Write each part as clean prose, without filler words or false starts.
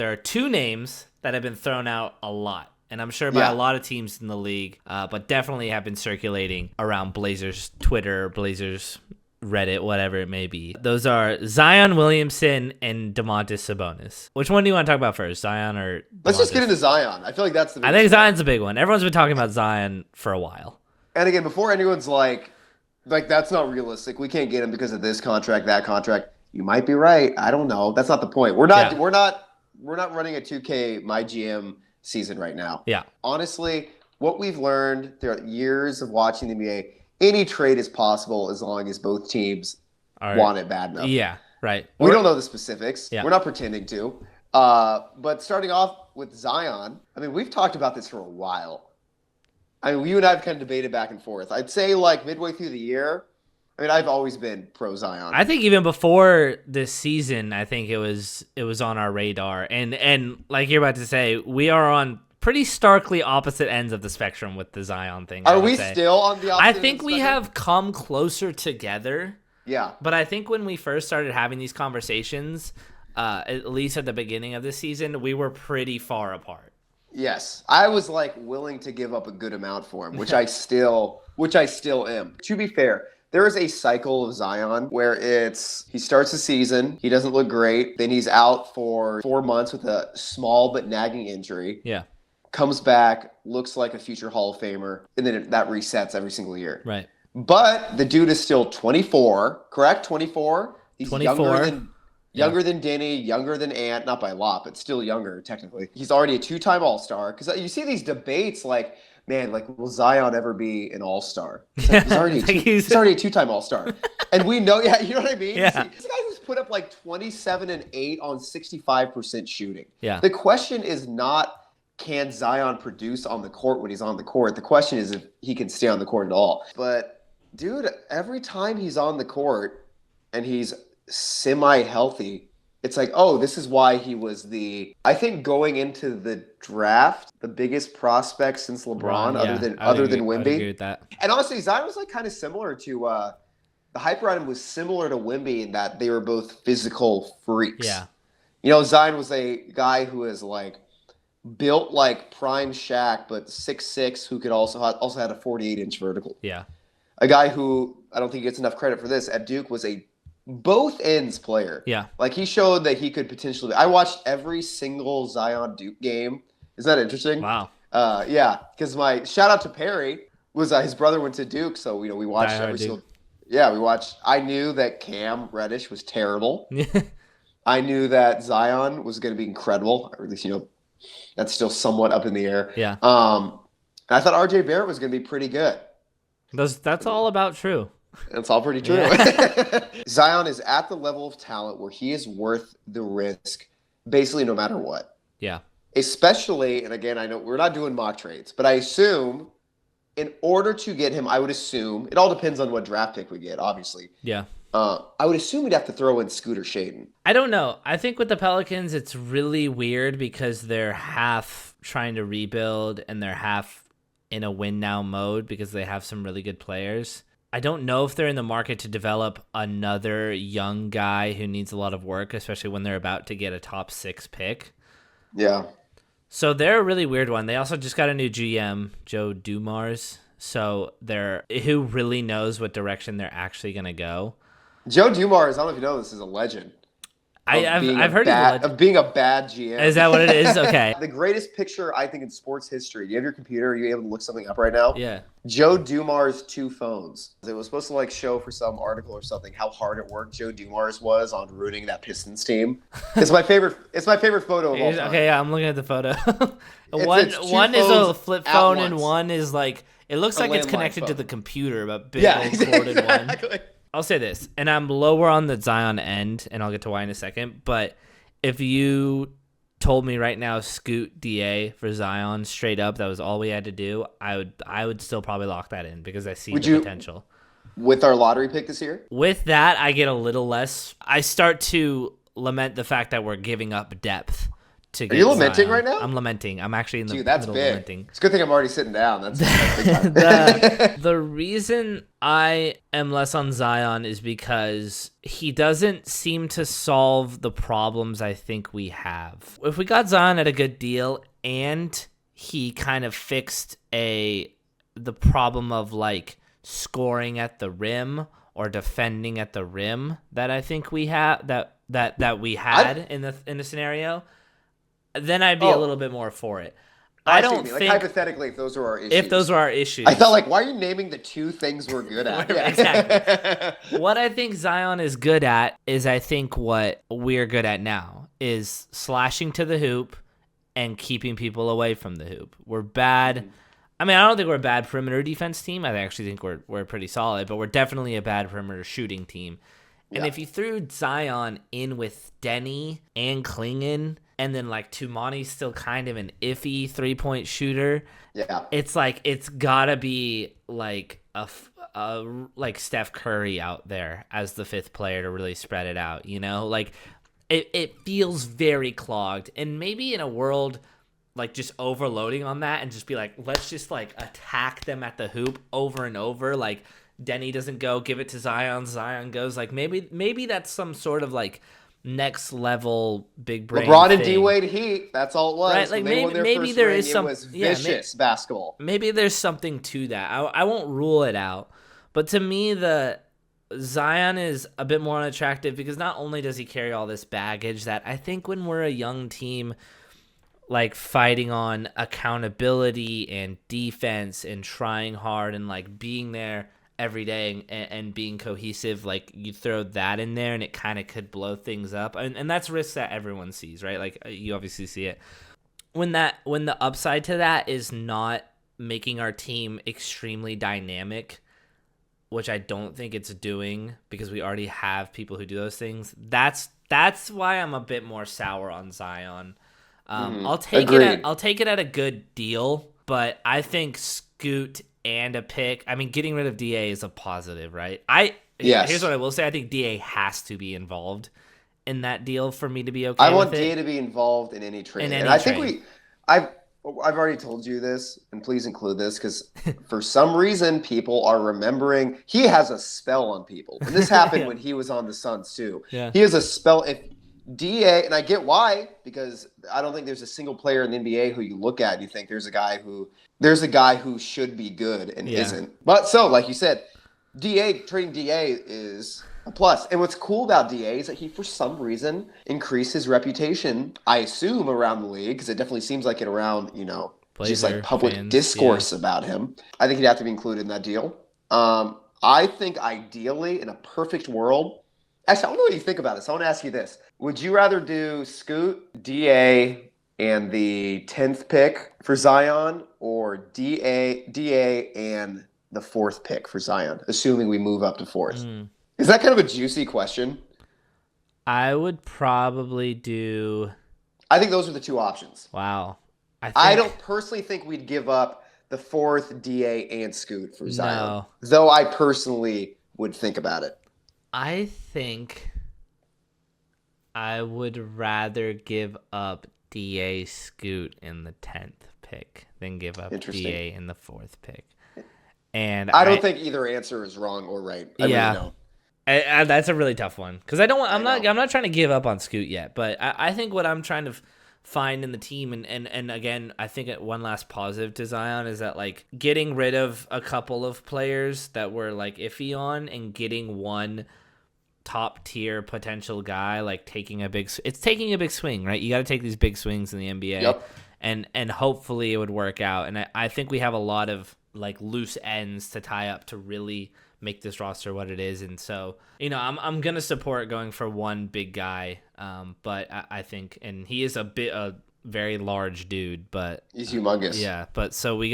there are two names that have been thrown out a lot. And I'm sure by a lot of teams in the league, but definitely have been circulating around Blazers Twitter, Blazers Reddit, whatever it may be. Those are Zion Williamson and Domantas Sabonis. Which one do you want to talk about first, Zion or Domantas? Let's just get into Zion. I feel like that's the I think Zion's a big one. Everyone's been talking about Zion for a while. And again, before anyone's like that's not realistic. We can't get him because of this contract, that contract. You might be right. I don't know. That's not the point. We're not running a 2K My GM season right now. Yeah. Honestly, what we've learned throughout years of watching the NBA, any trade is possible as long as both teams want it bad enough. Yeah, right. We don't know the specifics. Yeah. We're not pretending to. But starting off with Zion, I mean, we've talked about this for a while. I mean, you and I have kind of debated back and forth. I'd say like midway through the year, I mean, I've always been pro Zion. I think even before this season, I think it was on our radar. And like you're about to say, we are on pretty starkly opposite ends of the spectrum with the Zion thing. Are we still on the opposite I end think of the we spectrum? have come closer together. Yeah. But I think when we first started having these conversations, at least at the beginning of the season, we were pretty far apart. Yes. I was like willing to give up a good amount for him, which I still am. To be fair, there is a cycle of Zion where he starts the season, he doesn't look great, then he's out for 4 months with a small but nagging injury. Yeah. Comes back, looks like a future Hall of Famer, and then that resets every single year. Right. But the dude is still 24, correct? 24? He's 24. Younger than Denny, younger than Ant, not by a lot, but still younger technically. He's already a 2-time All-Star. Because you see these debates like, man, like, will Zion ever be an All-Star? He's already a 2-time All-Star. And we know, you know what I mean? Yeah. This guy who's put up like 27 and 8 on 65% shooting. Yeah. The question is not, can Zion produce on the court when he's on the court? The question is if he can stay on the court at all. But, dude, every time he's on the court and he's semi-healthy, it's like, oh, this is why he was I think going into the draft, the biggest prospect since LeBron, other than Wemby. I agree with that. And honestly, Zion was like kind of similar to the hype around him was similar to Wemby in that they were both physical freaks. Yeah. You know, Zion was a guy who is like built like prime Shaq, but 6'6", who could also had a 48-inch vertical. Yeah. A guy who I don't think gets enough credit for this at Duke was a both ends player. Yeah. Like he showed that he could potentially. I watched every single Zion Duke game. Is that interesting? Wow. Yeah, because my shout out to Perry was his brother went to Duke, so we watched every single. Yeah, we watched. I knew that Cam Reddish was terrible. I knew that Zion was going to be incredible, or at least that's still somewhat up in the air. Yeah. And I thought RJ Barrett was going to be pretty good. That's all about true. It's all pretty true. Yeah. Zion is at the level of talent where he is worth the risk, basically no matter what. Yeah. Especially, and again, I know we're not doing mock trades, but I assume in order to get him, I would assume, it all depends on what draft pick we get, obviously. Yeah. I would assume we'd have to throw in Scooter Shaden. I don't know. I think with the Pelicans, it's really weird because they're half trying to rebuild and they're half in a win now mode because they have some really good players. I don't know if they're in the market to develop another young guy who needs a lot of work, especially when they're about to get a top 6 pick. Yeah. So they're a really weird one. They also just got a new GM, Joe Dumars. So who really knows what direction they're actually going to go. Joe Dumars, I don't know if you know this, is a legend. I've heard of being a bad GM. Is that what it is? Okay. The greatest picture, I think, in sports history. Do you have your computer? Are you able to look something up right now? Yeah. Joe Dumars' 2 phones. It was supposed to show for some article or something how hard it worked Joe Dumars was on ruining that Pistons team. It's my favorite photo of all time. Okay, yeah, I'm looking at the photo. It's one is a flip phone and one is it looks like it's connected phone to the computer, but big old corded exactly. one. I'll say this, and I'm lower on the Zion end, and I'll get to why in a second, but if you told me right now scoot DA for Zion straight up, that was all we had to do, I would still probably lock that in because I see the potential. With our lottery pick this year? With that, I get a little less. I start to lament the fact that we're giving up depth to Are get you lamenting Zion. right now? I'm lamenting. I'm actually in the Dude, that's middle big. of lamenting. It's a good thing I'm already sitting down. That's big The reason I am less on Zion is because he doesn't seem to solve the problems I think we have. If we got Zion at a good deal and he kind of fixed the problem of like scoring at the rim or defending at the rim that I think we have that we had in the scenario, then I'd be a little bit more for it. I don't think, like, hypothetically, if those are our issues. If those are our issues. I felt like, why are you naming the two things we're good at? Exactly. What I think Zion is good at is I think what we're good at now is slashing to the hoop and keeping people away from the hoop. We're bad. I mean, I don't think we're a bad perimeter defense team. I actually think we're pretty solid, but we're definitely a bad perimeter shooting team. And if you threw Zion in with Denny and Klingon, and then like Tumani's still kind of an iffy 3-point shooter, it's like it's gotta be like like Steph Curry out there as the fifth player to really spread it out. You know, like it feels very clogged. And maybe in a world like just overloading on that and just be like, let's just like attack them at the hoop over and over, like. Denny doesn't go, give it to Zion. Zion goes. Like maybe that's some sort of like next level big brain. LeBron thing. and D-Wade Heat. That's all it was. Right? Like maybe there is some. It was vicious basketball. Maybe there's something to that. I won't rule it out, but to me the Zion is a bit more unattractive because not only does he carry all this baggage that I think when we're a young team, like fighting on accountability and defense and trying hard and like being there every day and being cohesive, like you throw that in there and it kind of could blow things up, and that's risks that everyone sees, right? Like you obviously see it when the upside to that is not making our team extremely dynamic, which I don't think it's doing because we already have people who do those things. That's why I'm a bit more sour on Zion. I'll take it at a good deal, but I think Scoot and a pick. I mean, getting rid of DA is a positive, right? Here's what I will say. I think DA has to be involved in that deal for me to be okay with it. I want DA to be involved in any trade. And I think I've already told you this, and please include this, because for some reason people are remembering he has a spell on people. And this happened when he was on the Suns too. Yeah. He has a spell. If DA, and I get why, because I don't think there's a single player in the NBA who you look at and you think there's a guy who should be good and isn't. But so, like you said, trading DA is a plus. And what's cool about DA is that he, for some reason, increased his reputation, I assume, around the league, because it definitely seems like it around, just like public fans, discourse about him. I think he'd have to be included in that deal. I think ideally, in a perfect world, actually, I don't know what you think about this. I want to ask you this. Would you rather do Scoot, DA, and the 10th pick for Zion, or DA and the 4th pick for Zion, assuming we move up to 4th? Is that kind of a juicy question? I would probably do... I think those are the two options. Wow. I don't personally think we'd give up the 4th, DA, and Scoot for Zion. No. Though I personally would think about it. I think I would rather give up DA Scoot in the 10th pick than give up DA in the 4th pick. And I don't think either answer is wrong or right. I really don't. That's a really tough one because I'm not trying to give up on Scoot yet, but I think what I'm trying to find in the team and again, I think one last positive to Zion is that like getting rid of a couple of players that we're like iffy on and getting one top tier potential guy, like taking a big swing, right? You got to take these big swings in the NBA, and hopefully it would work out. And I think we have a lot of like loose ends to tie up to really make this roster what it is. And so, I'm gonna support going for one big guy, but I think, and he is a very large dude, but he's humongous. Yeah, but so we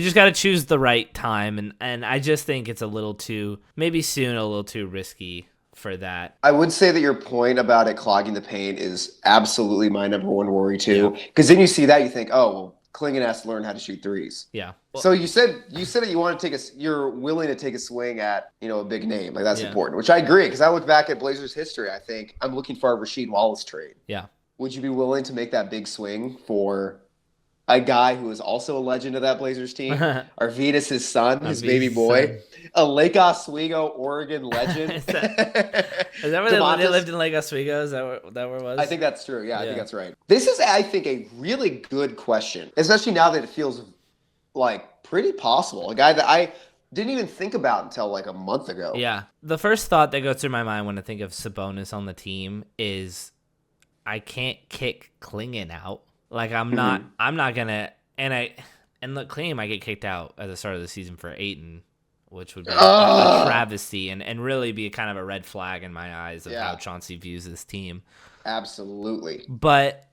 just gotta choose the right time, and I just think it's a little too risky for that. I would say that your point about it clogging the paint is absolutely my number one worry too. Because then you see that, you think, oh, well, Klingon has to learn how to shoot threes. Yeah. Well, so you said that you want to you're willing to take a swing at, a big name. Like that's important, which I agree. Because I look back at Blazers history, I think I'm looking for a Rasheed Wallace trade. Yeah. would you be willing to make that big swing for a guy who is also a legend of that Blazers team? Arvydas, his son, his baby boy, a Lake Oswego, Oregon legend. Is that where they lived in Lake Oswego? Is that where it was? I think that's true. Yeah, I think that's right. This is, I think, a really good question, especially now that it feels like pretty possible. A guy that I didn't even think about until like a month ago. Yeah. The first thought that goes through my mind when I think of Sabonis on the team is I can't kick Klingon out. Like I'm not gonna, and look, Klingon might get kicked out at the start of the season for Ayton, which would be a travesty and really be kind of a red flag in my eyes of how Chauncey views this team. Absolutely. But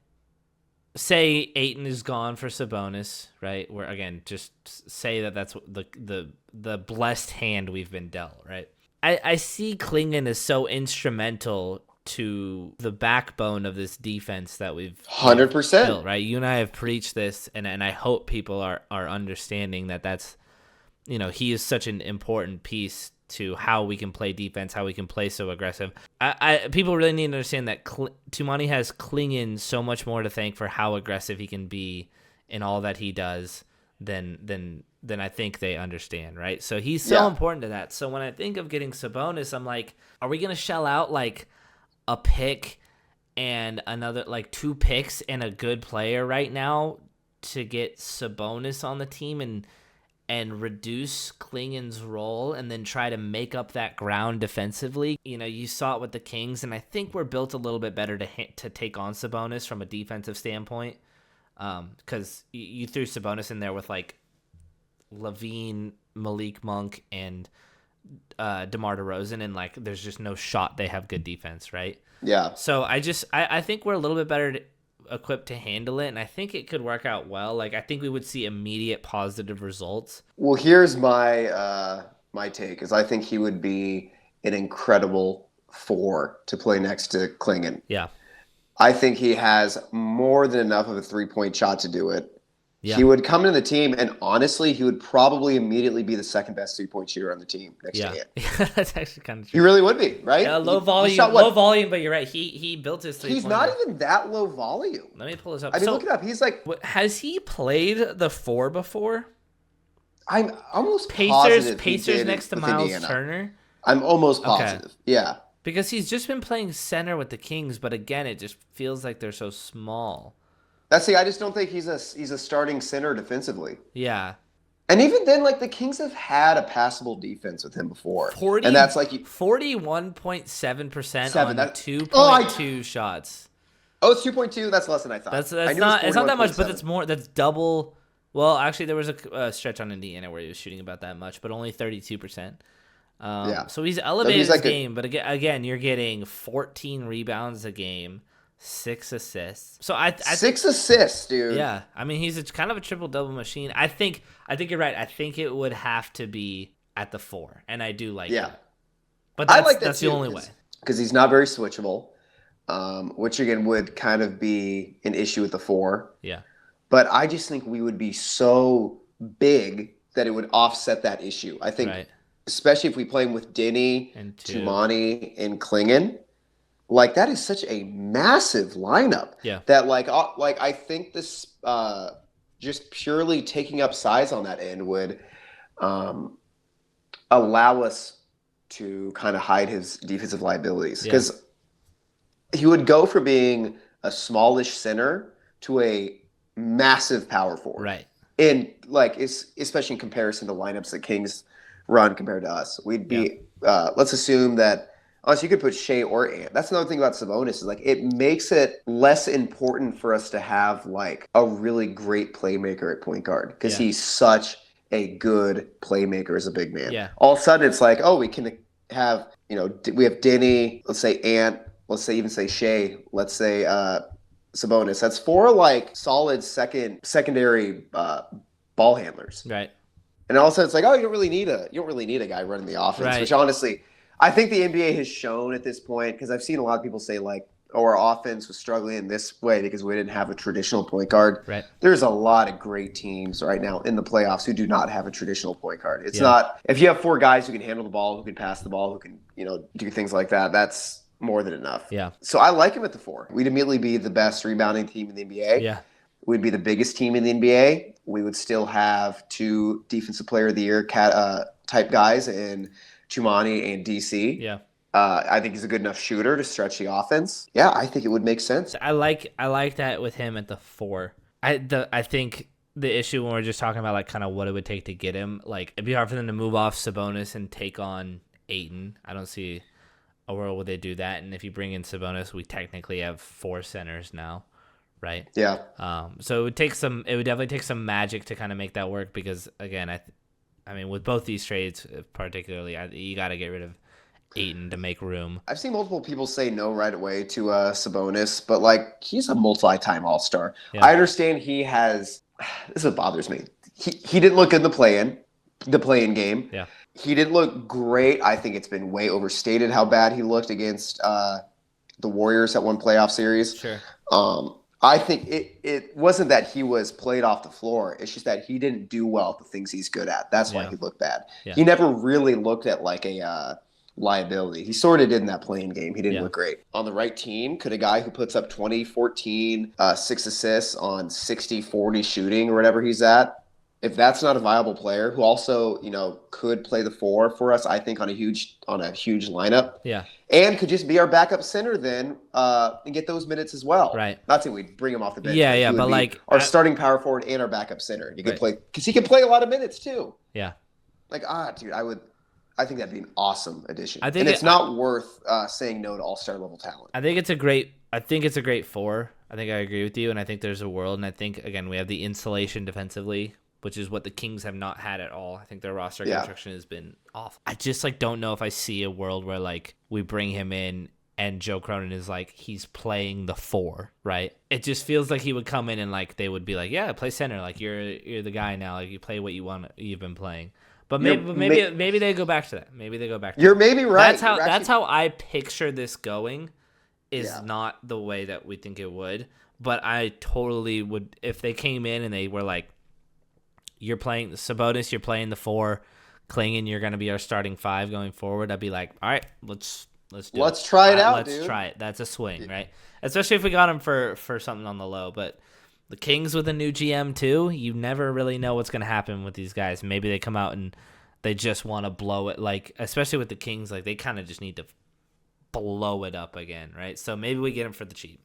say Ayton is gone for Sabonis, right? Where again, just say that's the blessed hand we've been dealt, right? I see Klingon as so instrumental to the backbone of this defense that we've 100% built, right? You and I have preached this, and I hope people are understanding that's, he is such an important piece to how we can play defense, how we can play so aggressive. People really need to understand that Tumani has Klingon so much more to thank for how aggressive he can be in all that he does than I think they understand, right? So he's so important to that. So when I think of getting Sabonis, I'm like, are we going to shell out like a pick and another, like 2 picks and a good player right now to get Sabonis on the team and reduce Klingon's role and then try to make up that ground defensively? You saw it with the Kings, and I think we're built a little bit better to take on Sabonis from a defensive standpoint, because you threw Sabonis in there with like Levine, Malik Monk, and DeMar DeRozan, and like there's just no shot they have good defense, right? Yeah. So I think we're a little bit better equipped to handle it, and I think it could work out well. Like I think we would see immediate positive results. Well, here's my my take is I think he would be an incredible 4 to play next to Klingon. Yeah. I think he has more than enough of a 3-point shot to do it. Yeah. He would come into the team, and honestly, he would probably immediately be the second best 3-point shooter on the team next to him. Yeah, that's actually kind of true. He really would be, right? Yeah, low volume, but you're right. He built his 3-point. He's not even that low volume. Let me pull this up. I mean, look it up. He's like, has he played the 4 before? I'm almost positive Pacers next to Miles Indiana. Turner. I'm almost positive. Okay. Yeah. Because he's just been playing center with the Kings, but again, it just feels like they're so small. I just don't think he's a starting center defensively. Yeah. And even then, like the Kings have had a passable defense with him before. And that's like 41.7% on 2.2 shots. Oh, it's 2.2. That's less than I thought. It's not that much, but it's more. That's double. Well, actually, there was a stretch on Indiana where he was shooting about that much, but only 32%. So he's elevated his game, but again, you're getting 14 rebounds a game. 6 assists. So I 6 assists, dude. Yeah, I mean he's kind of a triple double machine. I think you're right. I think it would have to be at the 4, and I do like it. But that's the only way because he's not very switchable, which again would kind of be an issue with the 4. Yeah, but I just think we would be so big that it would offset that issue. I think, especially if we play him with Denny, Tumani, and Klingon. Like that is such a massive lineup. Yeah. That like I think this just purely taking up size on that end would allow us to kind of hide his defensive liabilities because he would go from being a smallish center to a massive power forward. Right. And like especially in comparison to lineups that Kings run compared to us, we'd be let's assume that. Unless you could put Shea or Ant. That's another thing about Sabonis is like it makes it less important for us to have like a really great playmaker at point guard because he's such a good playmaker as a big man. Yeah. All of a sudden it's like, oh, we can have, we have Denny, let's say Ant, let's say even say Shea, let's say Sabonis. That's 4 like solid secondary ball handlers. Right. And all of a sudden it's like, oh, you don't really need a guy running the offense, which honestly I think the NBA has shown at this point, because I've seen a lot of people say like, oh, our offense was struggling in this way because we didn't have a traditional point guard. Right. There's a lot of great teams right now in the playoffs who do not have a traditional point guard. It's not – if you have 4 guys who can handle the ball, who can pass the ball, who can, do things like that, that's more than enough. Yeah. So I like him at the 4. We'd immediately be the best rebounding team in the NBA. Yeah. We'd be the biggest team in the NBA. We would still have 2 Defensive Player of the Year type guys in Chumani and DC. Yeah. I think he's a good enough shooter to stretch the offense. Yeah, I think it would make sense. I like that with him at the 4. I think the issue when we're just talking about like kind of what it would take to get him, like it'd be hard for them to move off Sabonis and take on Ayton. I don't see a world where they do that. And if you bring in Sabonis, we technically have 4 centers now, right? Yeah. So it would definitely take some magic to kind of make that work because again, I mean with both these trades particularly, you got to get rid of Ayton to make room. I've seen multiple people say no right away to Sabonis, but like he's a multi-time All-Star. Yeah. I understand he has. This is what bothers me. He didn't look in the play-in game. Yeah. He didn't look great. I think it's been way overstated how bad he looked against the Warriors at one playoff series. Sure. I think it wasn't that he was played off the floor. It's just that he didn't do well at the things he's good at. That's why he looked bad. Yeah. He never really looked at like a liability. He sort of did in that playing game. He didn't look great. On the right team, could a guy who puts up 20, 14, 6 assists on 60, 40 shooting or whatever he's at, if that's not a viable player who also, could play the 4 for us, I think on a huge lineup. Yeah. And could just be our backup center then and get those minutes as well. Right. Not saying we'd bring him off the bench. Yeah, but like our starting power forward and our backup center. He could play because he can play a lot of minutes too. Yeah. Like dude, I think that'd be an awesome addition. I think it's not worth saying no to all-star level talent. I think it's a great 4. I think I agree with you, and I think there's a world, and I think again we have the insulation defensively, which is what the Kings have not had at all. I think their roster construction has been off. I just don't know if I see a world where like we bring him in and Joe Cronin is like he's playing the 4, right? It just feels like he would come in and like they would be like, yeah, play center, like you're the guy now, like you play what you've been playing. But maybe they go back to that. Maybe they go back to You're that. maybe right. That's how I picture this going is not the way that we think it would. But I totally would if they came in and they were like, you're playing Sabonis, you're playing the 4, Klingon, you're gonna be our starting 5 going forward. I'd be like, all right, let's try it out. Let's try it. That's a swing, right? Especially if we got him for something on the low, but the Kings with a new GM too, you never really know what's going to happen with these guys. Maybe they come out and they just want to blow it, like especially with the Kings, like they kind of just need to blow it up again, right? So maybe we get them for the cheap.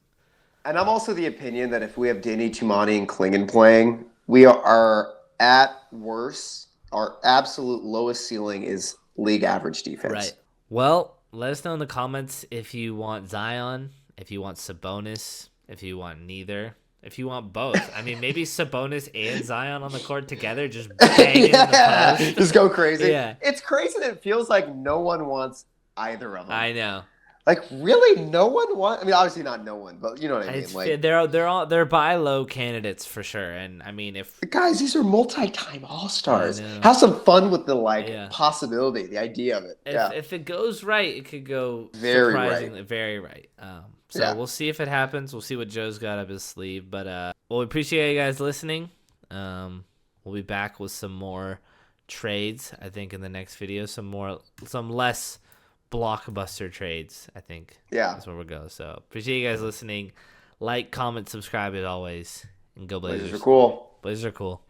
And I'm also the opinion that if we have Denny, Tumani, and Klingon playing, we are at worst, our absolute lowest ceiling is league average defense. Right. Well, let us know in the comments if you want Zion, if you want Sabonis, if you want neither. If you want both. I mean, maybe Sabonis and Zion on the court together, just banging in the post. Just go crazy. Yeah. It's crazy that it feels like no one wants either of them. I know. Like, really? No one wants? I mean, obviously not no one, but you know what I mean. Like, they're buy low candidates for sure. And I mean, if guys, these are multi-time all-stars. Have some fun with the possibility, the idea of it. If it goes right, it could go very right. So we'll see if it happens. We'll see what Joe's got up his sleeve. But we appreciate you guys listening. We'll be back with some more trades, I think, in the next video. Some less blockbuster trades, I think. Yeah. That's where we'll go. So appreciate you guys listening. Like, comment, subscribe as always. And go Blazers. Blazers are cool. Blazers are cool.